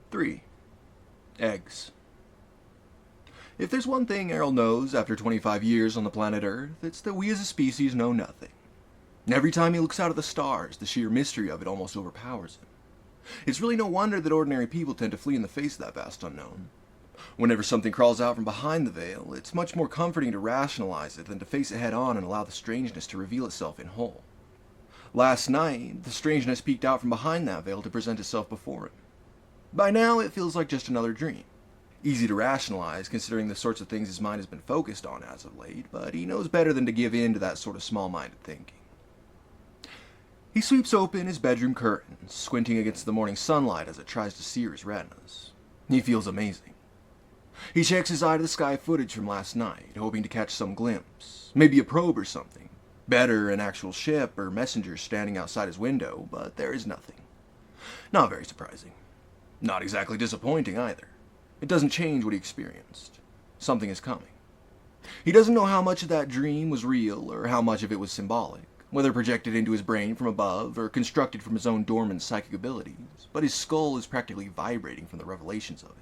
3. Eggs. If there's one thing Errol knows after 25 years on the planet Earth, it's that we as a species know nothing. Every time he looks out at the stars, the sheer mystery of it almost overpowers him. It's really no wonder that ordinary people tend to flee in the face of that vast unknown. Whenever something crawls out from behind the veil, it's much more comforting to rationalize it than to face it head on and allow the strangeness to reveal itself in whole. Last night, the strangeness peeked out from behind that veil to present itself before him. By now, it feels like just another dream. Easy to rationalize, considering the sorts of things his mind has been focused on as of late, but he knows better than to give in to that sort of small-minded thinking. He sweeps open his bedroom curtains, squinting against the morning sunlight as it tries to sear his retinas. He feels amazing. He checks his eye to the sky footage from last night, hoping to catch some glimpse, maybe a probe or something. Better, an actual ship or messenger standing outside his window, but there is nothing. Not very surprising. Not exactly disappointing either. It doesn't change what he experienced. Something is coming. He doesn't know how much of that dream was real or how much of it was symbolic, whether projected into his brain from above or constructed from his own dormant psychic abilities, but his skull is practically vibrating from the revelations of it.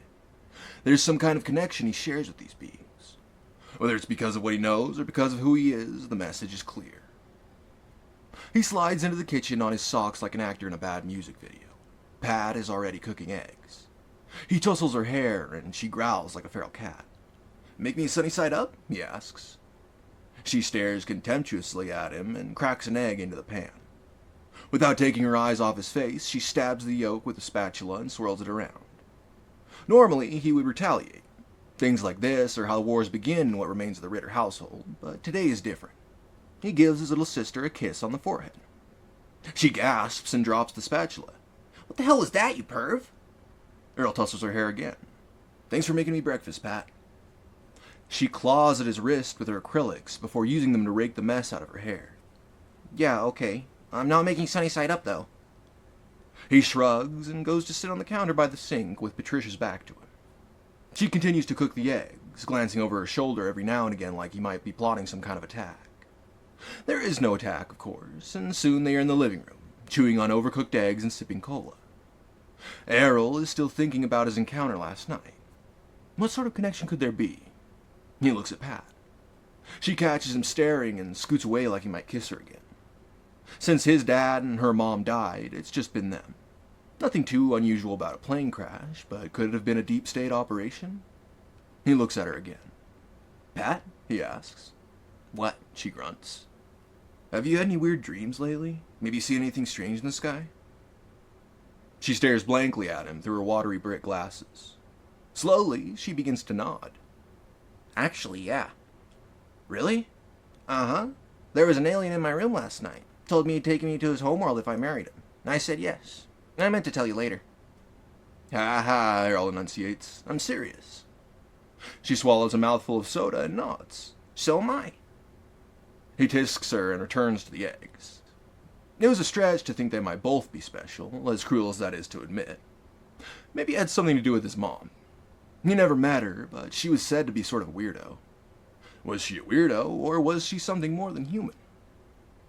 There's some kind of connection he shares with these beings. Whether it's because of what he knows or because of who he is, the message is clear. He slides into the kitchen on his socks like an actor in a bad music video. Pat is already cooking eggs. He tussles her hair, and she growls like a feral cat. "Make me sunny side up?" he asks. She stares contemptuously at him and cracks an egg into the pan. Without taking her eyes off his face, she stabs the yolk with a spatula and swirls it around. Normally, he would retaliate. Things like this are how wars begin in what remains of the Ritter household, but today is different. He gives his little sister a kiss on the forehead. She gasps and drops the spatula. "What the hell was that, you perv?" Earl tussles her hair again. "Thanks for making me breakfast, Pat." She claws at his wrist with her acrylics before using them to rake the mess out of her hair. "Yeah, okay. I'm not making sunny side up, though." He shrugs and goes to sit on the counter by the sink with Patricia's back to him. She continues to cook the eggs, glancing over her shoulder every now and again like he might be plotting some kind of attack. There is no attack, of course, and soon they are in the living room, chewing on overcooked eggs and sipping cola. Errol is still thinking about his encounter last night. What sort of connection could there be? He looks at Pat. She catches him staring and scoots away like he might kiss her again. Since his dad and her mom died, it's just been them. Nothing too unusual about a plane crash, but could it have been a deep state operation? He looks at her again. "Pat?" he asks. "What?" she grunts. "Have you had any weird dreams lately? Maybe see anything strange in the sky?" She stares blankly at him through her watery brick glasses. Slowly, she begins to nod. "Actually, yeah." "Really?" "Uh-huh. There was an alien in my room last night. Told me he'd take me to his homeworld if I married him. I said yes. I meant to tell you later." "Ha ha," Errol enunciates. "I'm serious." She swallows a mouthful of soda and nods. "So am I." He tisks her and returns to the eggs. It was a stretch to think they might both be special, as cruel as that is to admit. Maybe it had something to do with his mom. He never met her, but she was said to be sort of a weirdo. Was she a weirdo, or was she something more than human?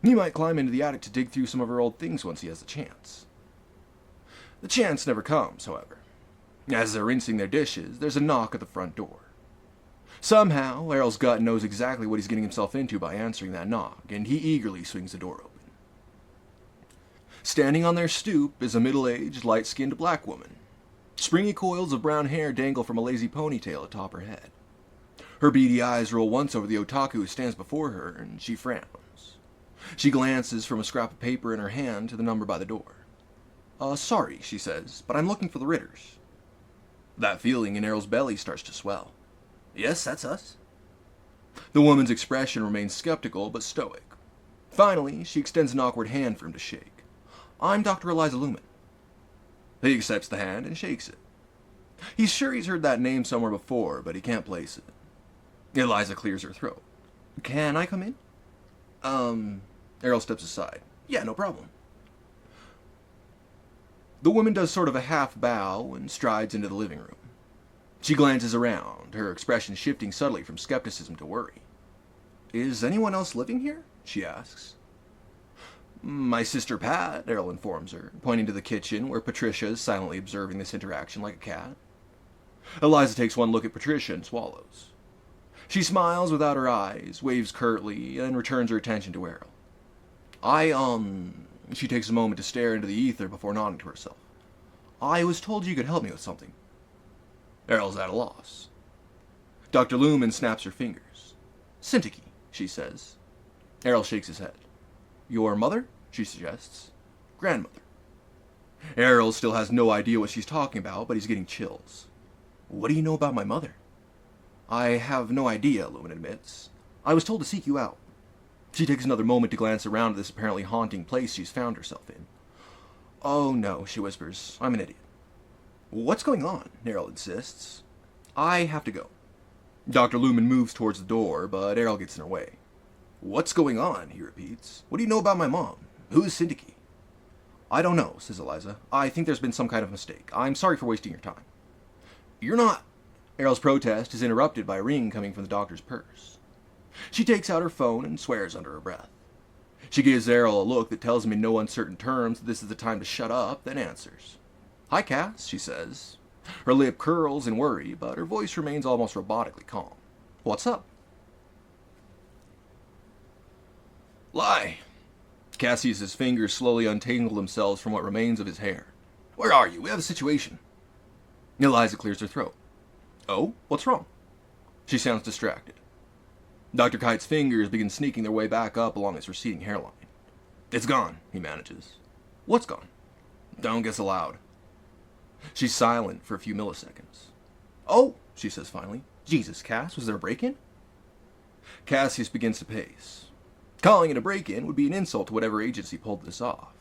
He might climb into the attic to dig through some of her old things once he has the chance. The chance never comes, however. As they're rinsing their dishes, there's a knock at the front door. Somehow, Errol's gut knows exactly what he's getting himself into by answering that knock, and he eagerly swings the door open. Standing on their stoop is a middle-aged, light-skinned black woman. Springy coils of brown hair dangle from a lazy ponytail atop her head. Her beady eyes roll once over the otaku who stands before her, and she frowns. She glances from a scrap of paper in her hand to the number by the door. Sorry," she says, "but I'm looking for the Ritters." That feeling in Errol's belly starts to swell. "Yes, that's us." The woman's expression remains skeptical but stoic. Finally, she extends an awkward hand for him to shake. "I'm Dr. Eliza Lumen." He accepts the hand and shakes it. He's sure he's heard that name somewhere before, but he can't place it. Eliza clears her throat. "Can I come in?" Errol steps aside. "Yeah, no problem." The woman does sort of a half bow and strides into the living room. She glances around, her expression shifting subtly from skepticism to worry. "Is anyone else living here?" she asks. My sister Pat, Errol informs her, pointing to the kitchen where Patricia is silently observing this interaction like a cat. Eliza takes one look at Patricia and swallows. She smiles without her eyes, waves curtly, and returns her attention to Errol. She takes a moment to stare into the ether before nodding to herself. I was told you could help me with something. Errol's at a loss. Dr. Lumen snaps her fingers. Syntyche, she says. Errol shakes his head. Your mother? She suggests. Grandmother. Errol still has no idea what she's talking about, but he's getting chills. What do you know about my mother? I have no idea, Lumen admits. I was told to seek you out. She takes another moment to glance around at this apparently haunting place she's found herself in. Oh no, she whispers. I'm an idiot. What's going on? Errol insists. I have to go. Dr. Lumen moves towards the door, but Errol gets in her way. What's going on? He repeats. What do you know about my mom? Who is Syntyche? I don't know, says Eliza. I think there's been some kind of mistake. I'm sorry for wasting your time. You're not. Errol's protest is interrupted by a ring coming from the doctor's purse. She takes out her phone and swears under her breath. She gives Errol a look that tells him in no uncertain terms that this is the time to shut up, then answers. Hi, Cass, she says. Her lip curls in worry, but her voice remains almost robotically calm. What's up? Lie. Cass sees his fingers slowly untangle themselves from what remains of his hair. Where are you? We have a situation. Eliza clears her throat. Oh, what's wrong? She sounds distracted. Dr. Kite's fingers begin sneaking their way back up along his receding hairline. It's gone, he manages. What's gone? Don't guess aloud. She's silent for a few milliseconds. Oh, she says finally. Jesus, Cass, was there a break-in? Cassius begins to pace. Calling it a break-in would be an insult to whatever agency pulled this off.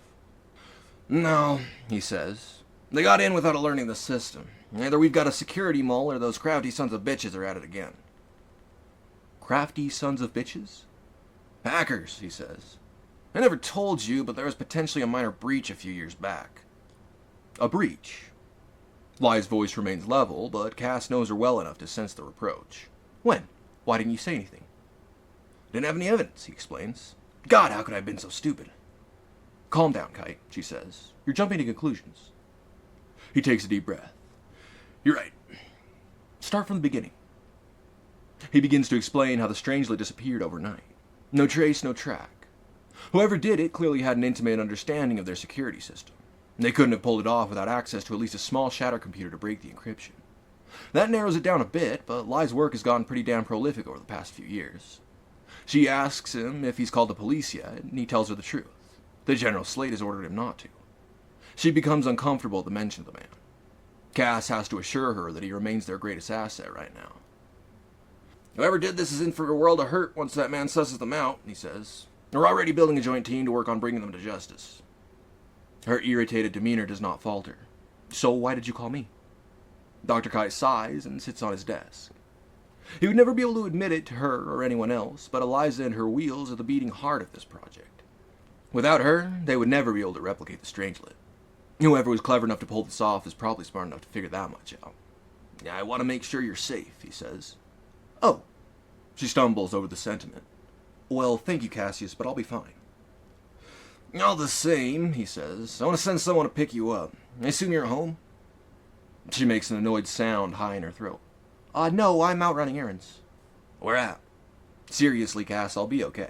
No, he says. They got in without alerting the system. Either we've got a security mole or those crafty sons of bitches are at it again. Crafty sons of bitches? Hackers, he says. I never told you, but there was potentially a minor breach a few years back. A breach? Lai's voice remains level, but Cass knows her well enough to sense the reproach. When? Why didn't you say anything? Didn't have any evidence, he explains. God, how could I have been so stupid? Calm down, Kite, she says. You're jumping to conclusions. He takes a deep breath. You're right. Start from the beginning. He begins to explain how the Strangely disappeared overnight. No trace, no track. Whoever did it clearly had an intimate understanding of their security system. They couldn't have pulled it off without access to at least a small shadow computer to break the encryption. That narrows it down a bit, but Lai's work has gotten pretty damn prolific over the past few years. She asks him if he's called the police yet, and he tells her the truth. The General Slate has ordered him not to. She becomes uncomfortable at the mention of the man. Cass has to assure her that he remains their greatest asset right now. Whoever did this is in for a world of hurt once that man susses them out, he says. We're already building a joint team to work on bringing them to justice. Her irritated demeanor does not falter. So why did you call me? Dr. Kai sighs and sits on his desk. He would never be able to admit it to her or anyone else, but Eliza and her wheels are the beating heart of this project. Without her, they would never be able to replicate the Strangelet. Whoever was clever enough to pull this off is probably smart enough to figure that much out. I want to make sure you're safe, he says. Oh. She stumbles over the sentiment. Well, thank you, Cassius, but I'll be fine. All the same, he says, I want to send someone to pick you up. I assume you're at home? She makes an annoyed sound high in her throat. No, I'm out running errands. Where at? Seriously, Cass, I'll be okay.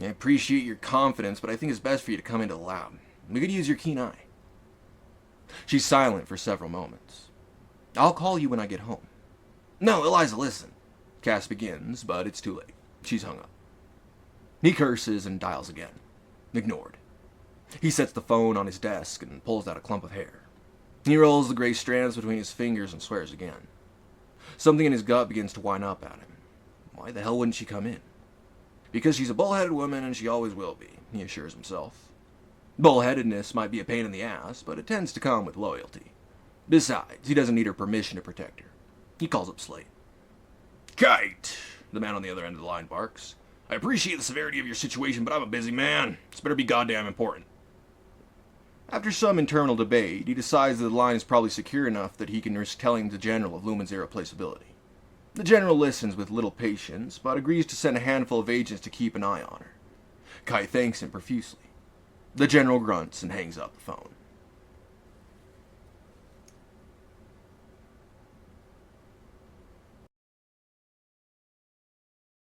I appreciate your confidence, but I think it's best for you to come into the lab. We could use your keen eye. She's silent for several moments. I'll call you when I get home. No, Eliza, listen. Cass begins, but it's too late. She's hung up. He curses and dials again. Ignored. He sets the phone on his desk and pulls out a clump of hair. He rolls the gray strands between his fingers and swears again. Something in his gut begins to whine up at him. Why the hell wouldn't she come in? Because she's a bullheaded woman and she always will be, he assures himself. Bullheadedness might be a pain in the ass, but it tends to come with loyalty. Besides, he doesn't need her permission to protect her. He calls up Slate. Kite! The man on the other end of the line barks. I appreciate the severity of your situation, but I'm a busy man. This better be goddamn important. After some internal debate, he decides that the line is probably secure enough that he can risk telling the General of Lumen's irreplaceability. The General listens with little patience, but agrees to send a handful of agents to keep an eye on her. Kai thanks him profusely. The general grunts and hangs up the phone.